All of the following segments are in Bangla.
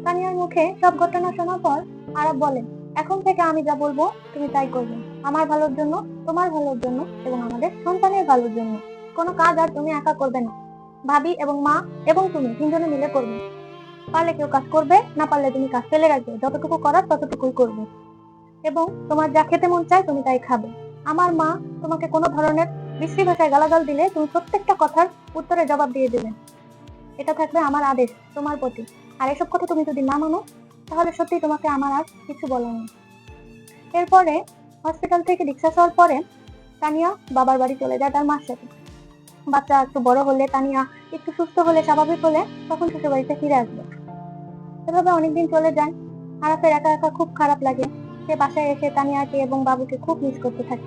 তানিয়ার মুখে সব ঘটনা শোনার পর আরাফ বলে, এখন থেকে আমি যা বলবো তুমি তাই করবে, আমার ভালোর জন্য, তোমার ভালোর জন্য এবং আমাদের সন্তানের ভালোর জন্য। কোনো কাজ আর তুমি একা করবে না, ভাবি এবং মা এবং তুমি তিনজনে মিলে করবে। পারলে কেউ কাজ করবে, না পারলে তুমি কাজ ফেলে রাখবে, যতটুকু করার ততটুকুই করবে এবং তোমার যা খেতে মন চায় তুমি তাই খাবে। আমার মা তোমাকে কোনো ধরনের বিশ্রী ভাষায় গালাগাল দিলে তুমি প্রত্যেকটা কথার উত্তরে জবাব দিয়ে দেবে। এটা থাকবে আমার আদেশ তোমার প্রতি। আর এসব কথা তুমি যদি না মানো তাহলে সত্যি তোমাকে আমার আর কিছু বলার নেই। এরপরে হসপিটাল থেকে ডিসচার্জ হওয়ার পরে তানিয়া বাবার বাড়ি চলে যায় তার মার সাথে। বাচ্চা একটু বড় হলে, তানিয়া একটু সুস্থ হলে, স্বাভাবিক হলে তখন শ্বশুর বাড়িতে ফিরে আসবে। এভাবে অনেকদিন চলে যায়। আরাফের একা একা খুব খারাপ লাগে। সে বাসায় এসে তানিয়াকে এবং বাবুকে খুব মিস করতে থাকে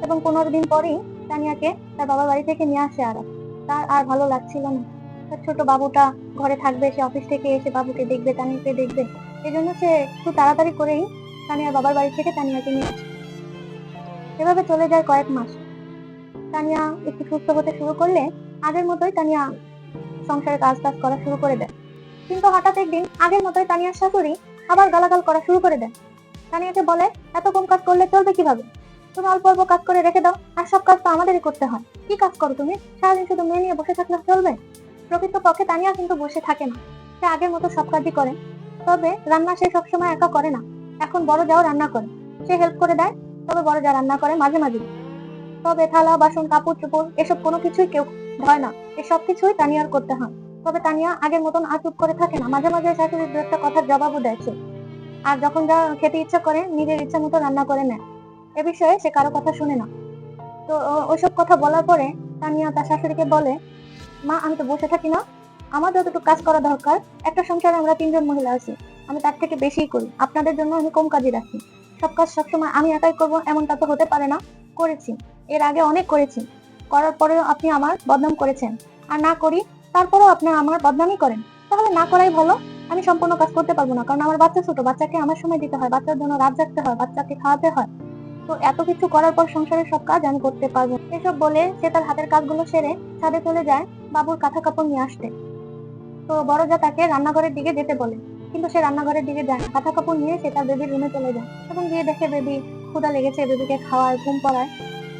এবং 15 দিন পরেই তানিয়াকে তার বাবার বাড়ি থেকে নিয়ে আসে আরাফ। তার আর ভালো লাগছিল না, তার ছোট বাবুটা ঘরে থাকবে, সে অফিস থেকে এসে বাবুকে দেখবে, তানিয়াকে দেখবে। এই জন্য সে একটু তাড়াতাড়ি করেই তানিয়ার বাবার বাড়ি থেকে তানিয়াকে নিয়ে আসে। এভাবে চলে যায় কয়েক মাস। তানিয়া একটু সুস্থ হতে শুরু করলে আগের মতোই তানিয়া সংসারে কাজ টাজ করা শুরু করে দেয়। কিন্তু হঠাৎ একদিন আগের মতোই তানিয়ার শাশুড়ি আবার গালাগাল করা শুরু করে দেয়। তানিয়াকে বলে, এত কম কাজ করলে চলবে কিভাবে? তুমি অল্প অল্প কাজ করে রেখে দাও, আর সব কাজ তো আমাদেরই করতে হয়। কি কাজ করো তুমি? সারাদিন শুধু মেয়ে নিয়ে বসে থাকলে চলবে? প্রকৃতপক্ষে তানিয়া কিন্তু বসে থাকে না, সে আগের মতো সব কাজই করে। তবে রান্না সে সবসময় একা করে না, এখন বড় যাও রান্না করে, সে হেল্প করে দেয়। তবে বড় যা রান্না করে মাঝে মাঝে। তবে থালা বাসন কাপড় চোপড় এসব কোনো কিছুই কেউ ধয় না, এসব কিছুই তানিয়ার করতে হয়। তবে তানিয়া আগের মতন আর চুপ করে থাকে না, মাঝে মাঝে শাশুড়ির দু একটা কথার জবাবও দেয় সে। আর যখন যা খেতে ইচ্ছা করে নিজের ইচ্ছা মতো রান্না করে নেয়, এ বিষয়ে সে কারো কথা শুনে না। তো ওইসব কথা বলার পরে তানিয়া তার শাশুড়িকে বলে, মা আমি তো বসে থাকি না, আমার যতটুকু কাজ করা দরকার, একটা সংসারে আমরা 3জন মহিলা আছি, আমি তার থেকে বেশিই করি, আপনাদের জন্য আমি কম কাজই রাখি। সব কাজ সবসময় আমি একাই করবো এমনটা তো হতে পারে না। করেছি, এর আগে অনেক করেছি, করার পরেও আপনি আমার বদনাম করেছেন। আর না করি তারপরেও আপনি আমার বদনামই করেন, তাহলে না করাই ভালো। আমি সম্পূর্ণ কাজ করতে পারবো না, কারণ আমার বাচ্চা ছোট, বাচ্চাকে আমার সময় দিতে হয়, বাচ্চার জন্য রাত জাগতে হয়, বাচ্চাকে খাওয়াতে হয়। তো এত কিছু করার পর সংসারের সব কাজ আমি করতে পারবো। এসব বলে সে তার হাতের কাজগুলো সেরে ছাদে চলে যায় বাবুর কাঁথা কাপড় নিয়ে আসতে। তো বড় যা তাকে রান্নাঘরের দিকে যেতে বলে, কিন্তু সে রান্নাঘরের দিকে যায় না, কাঁথা কাপড় নিয়ে সে তার বেবির রুমে চলে যায় এবং গিয়ে দেখে বেবি ক্ষুধা লেগেছে, বেবিকে খাওয়ায়, ঘুম পড়ায়।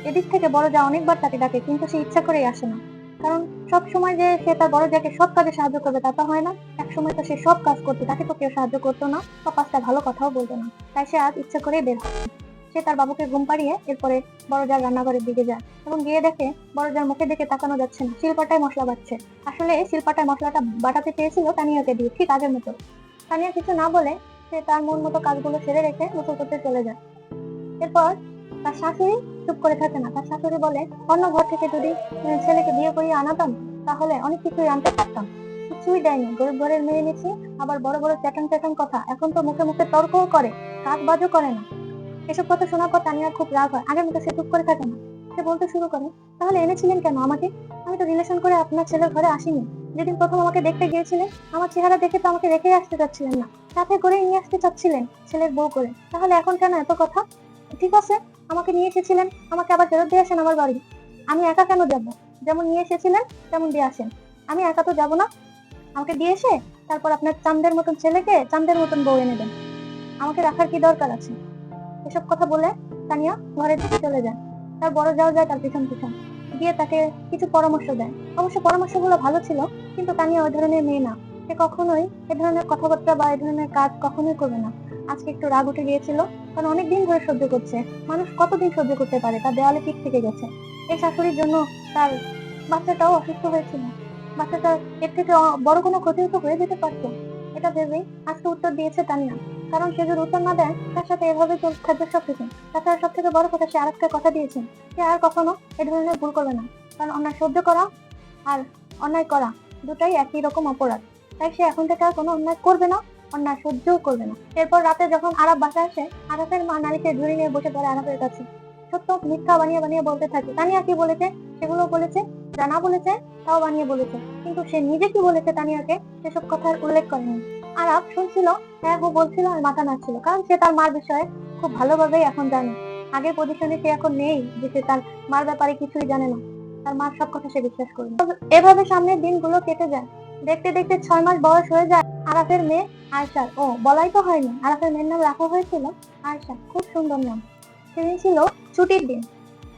এদিক থেকে বড় যা অনেকবার তাকে ডাকে, কিন্তু সে ইচ্ছা করেই আসে না, কারণ সব সময় যে সে তার বড় যাকে সব কাজে সাহায্য করবে তা তো হয় না। এক সময় তো সে সব কাজ করতো, তাকে তো কেউ সাহায্য করতো না বা 5টা ভালো কথাও বলতো না। তাই সে আজ ইচ্ছা করেই বের হয়। সে তার বাবুকে ঘুম পাড়িয়ে এরপরে বড় যার রান্নাঘরের দিকে যায় এবং গিয়ে দেখে বড় যার মুখে দিকে তাকানো যাচ্ছে না, শিলপাটায় মশলা বাটছে। আসলে শিলপাটায় মশলাটা বাটাতে চেয়েছিল তানিয়াকে দিয়ে, ঠিক আগের মতো। তানিয়া কিছু না বলে সে তার মন মতো কাজগুলো সেরে রেখে গোসল করতে চলে যায়। এরপর তার শাশুড়ি চুপ করে থাকে না, তার শাশুড়ি বলে, অন্য ঘর থেকে যদি ছেলেকে বিয়ে করিয়ে আনাতাম তাহলে অনেক কিছুই আনতে পারতাম, কিছুই দেয়নি, গরিব ঘরের মেয়ে এনেছি, আবার বড় বড় চ্যাটাং চ্যাটাং কথা, এখন তো মুখে মুখে তর্কও করে, কাজ বাজও করে না। এসব কথা শোনার পর তানিয়ার খুব রাগ হয়, আগের মতো সে চুপ করে থাকে না, সে বলতে শুরু করে, তাহলে এনেছিলেন কেন আমাকে? আমি তো রিলেশন করে আপনার ছেলের ঘরে আসিনি। যেদিন প্রথম আমাকে দেখতে গিয়েছিলেন আমার চেহারা দেখে তো আমাকে রেখে আসতে চাচ্ছিলেন না, সাথে করে নিয়ে আসতে চাচ্ছিলেন ছেলের বউ করে, তাহলে এখন কেন এত কথা? ঠিক আছে, আমাকে নিয়ে এসেছিলেন, আমাকে আবার ফেরত দিয়ে আসেন আমার বাড়ি। আমি একা কেন যাব? যেমন নিয়ে এসেছিলেন তেমন দিয়ে আসেন, আমি একা তো যাব না। আমাকে দিয়ে এসে তারপর আপনার চাঁদের মতন ছেলেকে চাঁদের মতন বউ এনে দেন, আমাকে রাখার কি দরকার আছে? এসব কথা বলে তানিয়া ঘরের দিকে চলে যায়। তার বড় যাও যায় তার পিছন পিছন গিয়ে তাকে কিছু পরামর্শ দেয়। অবশ্য পরামর্শগুলো ভালো ছিল, কিন্তু তানিয়া ওই ধরনের মেয়ে না, সে কখনোই এ ধরনের কথাবার্তা বা এ ধরনের কাজ কখনোই করবে না। আজকে একটু রাগ উঠে গিয়েছিল, কারণ অনেকদিন ধরে সহ্য করছে। মানুষ কতদিন সহ্য করতে পারে, তার দেওয়ালে পিঠ থেকে গেছে। এই শাশুড়ির জন্য তার বাচ্চাটাও অসুস্থ হয়েছিল, বাচ্চাটার এর থেকে বড় কোনো ক্ষতিও তো হয়ে যেতে পারতো। এটা ভেবেই আজকে উত্তর দিয়েছে তানিয়া, কারণ সে যদি উত্তর না দেয় তার সাথে এভাবে চলতে থাকবে সবকিছু। তাছাড়া সব থেকে বড় কথা, সে আরেকটা কথা দিয়েছেন, সে আর কখনো এ ধরনের ভুল করবে না, কারণ অন্যায় সহ্য করা আর অন্যায় করা দুটাই একই রকম অপরাধ। তাই সে এখন থেকে আর কোনো অন্যায় করবে না, অন্যায় সহ্যও করবে না। এরপর রাতে যখন আরাফ বাসায় আসে, আরাফের মা নারীকে ঝুড়ি নিয়ে বসে পড়ে আরাফের কাছে, সত্য মিথ্যা বানিয়ে বানিয়ে বলতে থাকে। তানিয়া কি বলেছে সেগুলো বলেছে, যা না বলেছে তাও বানিয়ে বলেছে, কিন্তু সে নিজে কি বলেছে তানিয়াকে সেসব কথার উল্লেখ করেনি। আরাফ শুনছিল, হ্যাঁ ও বলছিল আর মাথা নাড়ছিল, কারণ সে তার মার বিষয়ে খুব ভালোভাবেই এখন জানে। আগের পজিশনে সে এখন নেই যে সে তার মার ব্যাপারে কিছুই জানে না, তার মার সব কথা সে বিশ্বাস করবে। এভাবে সামনের দিনগুলো কেটে যায়। দেখতে দেখতে 6 মাস বয়স হয়ে যায়। আরাফের মেয়ে আয়শা। ও বলাই তো হয়নি, আরাফের মেয়ের নাম রাখা হয়েছিল আয়শা। খুব সুন্দর নাম। সেদিন ছিল ছুটির দিন।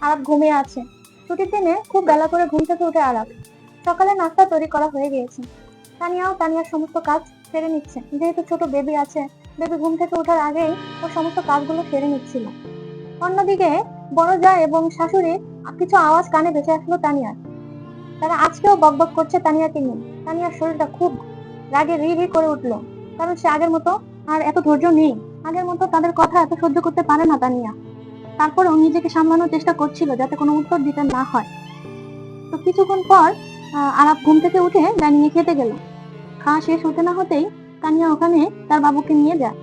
আরাফ ঘুমিয়ে আছে। ছুটির দিনে খুব বেলা করে ঘুম থেকে উঠে আরাফ। সকালে নাস্তা তৈরি করা হয়ে গিয়েছে। তানিয়ার সমস্ত কাজ সেরে নিচ্ছে। যেহেতু ছোট বেবি আছে, বেবি ঘুম থেকে ওঠার আগেই ও সমস্ত কাজগুলো সেরে নিচ্ছিল। অন্যদিকে বড় জা এবং শাশুড়ি কিছু আওয়াজ কানে ভেসে আসলো তানিয়ার। তারা আজকেও বকবক করছে তানিয়াকে নিয়ে। তানিয়ার শরীরটা খুব রাগে রি রি করে উঠলো, কারণ সে আগের মতো আর এত ধৈর্য নেই। আগের মতো তাদের কথা এত সহ্য করতে পারে না তানিয়া। তারপরেও নিজেকে সামলানোর চেষ্টা করছিল যাতে কোনো উত্তর দিতে না হয়। তো কিছুক্ষণ পর আরাফ ঘুম থেকে উঠে ডাইনিং এ খেতে গেল। খাওয়া শেষ হতে না হতেই তানিয়া ওখানে তার বাবুকে নিয়ে যায়।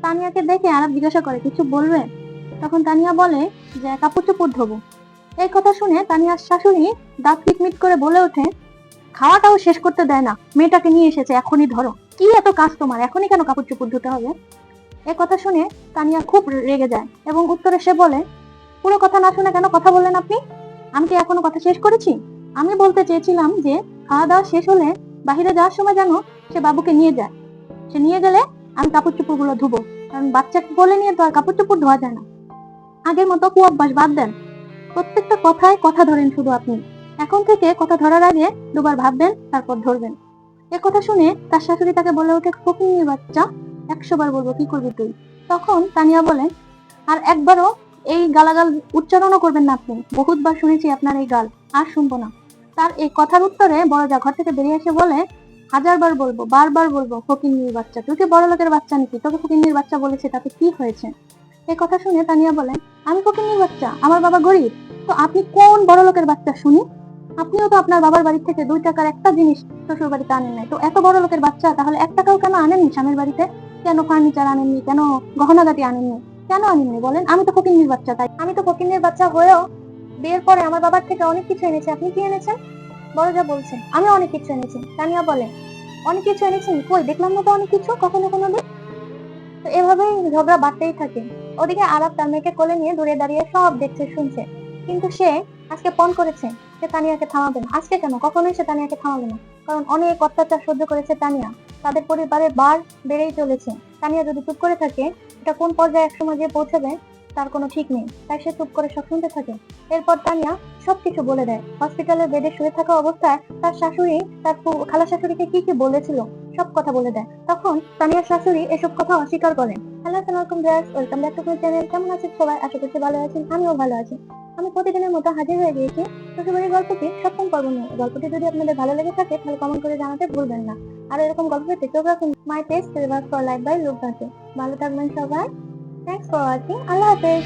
তানিয়াকে দেখে আরাফ জিজ্ঞাসা করে, কিছু বলবে? তখন তানিয়া বলে যে কাপড় চোপড় ধোবো। এই কথা শুনে তানিয়ার শাশুড়ি দাঁত মিটমিট করে বলে ওঠে, খাওয়াটাও শেষ করতে দেয় না, মেয়েটাকে নিয়ে এসেছে, এখনই ধরো। কি এত কাজ তোমার, এখনই কেন কাপড় চোপড় ধুতে হবে? এ কথা শুনে তানিয়া খুব রেগে যায় এবং উত্তরে সে বলে, পুরো কথা না শুনে কেন কথা বললেন আপনি? আমি কি এখনো কথা শেষ করেছি? আমি বলতে চেয়েছিলাম যে খাওয়া দাওয়া শেষ হলে বাহিরে যাওয়ার সময় যেন সে বাবুকে নিয়ে যায়। সে নিয়ে গেলে আমি কাপড় চোপড় গুলো ধুবো, কারণ বাচ্চাকে কোলে নিয়ে তো আর কাপড় চোপড় ধোয়া যায় না। আগের মতো কুঅভ্যাস বাদ দেন। প্রত্যেকটা কথায় কথা ধরেন শুধু আপনি। এখন থেকে কথা ধরার আগে দুবার ভাববেন, তারপর ধরবেন। এ কথা শুনে তার শাশুড়ি তাকে বলে ওঠে, ফকিন্নির বাচ্চা, 100 বার বলবো, কি করবি তুই? তখন তানিয়া বলেন, আর একবারও এই গালাগাল উচ্চারণও করবেন না আপনি। বহুতবার শুনেছি আপনার এই গাল, আর শুনবো না। তার এই কথার উত্তরে বড় যা ঘর থেকে বেরিয়ে এসে বলে, 1000 বার বলবো, বারবার বলবো, ফকিন্নির বাচ্চা। তুই কি বড় লোকের বাচ্চা নাকি? তোকে ফকিন্নির বাচ্চা বলেছে, তাতে কি হয়েছে? এই কথা শুনে তানিয়া বলেন, আমি ফকিন্নির বাচ্চা? আমার বাবা গরিব? তো আপনি কোন বড় লোকের বাচ্চা শুনি? আপনিও তো আপনার বাবার বাড়ি থেকে 2 টাকার একটা জিনিস শ্বশুর বাড়িতে আনেন নাই। তো এত বড় লোকের বাচ্চা তাহলে 1 টাকাও কেন আনেননি স্বামীর বাড়িতে? কেন ফার্নিচার আনেননি? কেন গহনাগাটি আনেননি? কেন আনেননি বলেন? আমি তো ফকিন্নির বাচ্চা, তাই আমি তো ফকিন্নির বাচ্চা হয়েও বিয়ের পরে আমার বাবার থেকে অনেক কিছু এনেছি। আপনি কি এনেছেন? বড় যা বলছে, আমি অনেক কিছু এনেছি। তানিয়া বলে, অনেক কিছু এনেছেন? কই দেখলাম না তো অনেক কিছু কখনো কোনোদিন। তো এভাবেই ঝগড়া বাড়তেই থাকে। ওদিকে আরাফ তার মেয়েকে কোলে নিয়ে দূরে দাঁড়িয়ে সব দেখছে, শুনছে। কিন্তু সে আজকে পণ করেছে সে তানিয়াকে থামাবে না। আজকে কেন, কখনোই সে তানিয়াকে থামাবে না। কারণ অনেক অত্যাচার সহ্য করেছে তানিয়া। তাদের পরিবারে বার বেড়েই চলেছে। তানিয়া যদি চুপ করে থাকে, এটা কোন পর্যায়ে একসময় গিয়ে পৌঁছাবে তার কোনো ঠিক নেই। তাই সে চুপ করে সব শুনতে থাকে। এরপর তানিয়া সবকিছু বলে দেয়। হসপিটালের বেডে শুয়ে থাকা অবস্থায় তার শাশুড়ি তার খালা শাশুড়িকে কি কি বলেছিল সব কথা বলে দেয়। তখন তানিয়ার শাশুড়ি এসব কথা অস্বীকার করেন। হ্যালো আসসালামু viewers, welcome back to my channel. কেমন আছেন সবাই? আশা করছি ভালো আছেন, আমিও ভালো আছি। আমি প্রতিদিনের মতো হাজির হয়ে গিয়েছি শ্বশুরবাড়ির গল্পটি 7ম পর্ব নিয়ে। গল্পটি যদি আপনাদের ভালো লেগে থাকে তাহলে কমেন্ট করে জানাতে ভুলবেন না। আর এরকম গল্প পেতে চোখ রাখুন my page favour for like by look. ভালো থাকবেন সবাই। Thanks for watching. আল্লাহ হাফেজ।